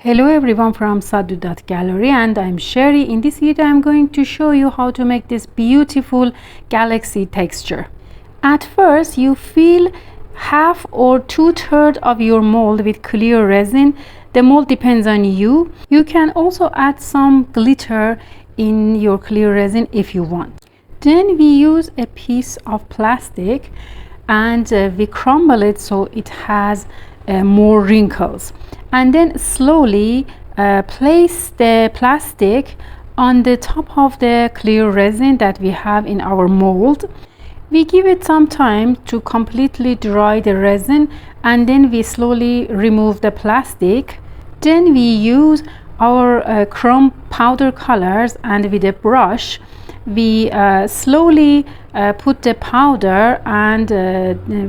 Hello everyone from sadout.gallery, and I'm Sherry. In this video I'm going to show you how to make this beautiful galaxy texture. At first you fill half or 2/3 of your mold with clear resin. The mold depends on you. You can also add some glitter in your clear resin if you want. Then we use a piece of plastic and we crumble it so it has more wrinkles, and then slowly place the plastic on the top of the clear resin that we have in our mold. We give it some time to completely dry the resin, and then we slowly remove the plastic. Then we use our chrome powder colors, and with a brush we slowly put the powder and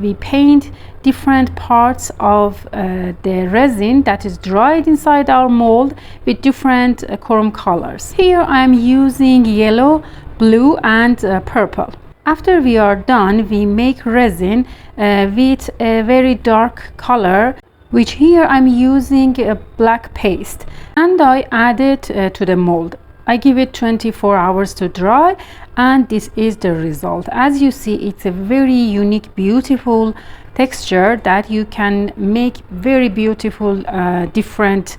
we paint different parts of the resin that is dried inside our mold with different chrome colors. Here I am using yellow, blue and purple. After we are done, we make resin with a very dark color, which here I'm using a black paste, and I add it to the mold. I give it 24 hours to dry, and this is the result. As you see, it's a very unique, beautiful texture that you can make very beautiful different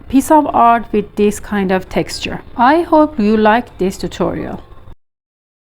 piece of art with this kind of texture. I hope you like this tutorial.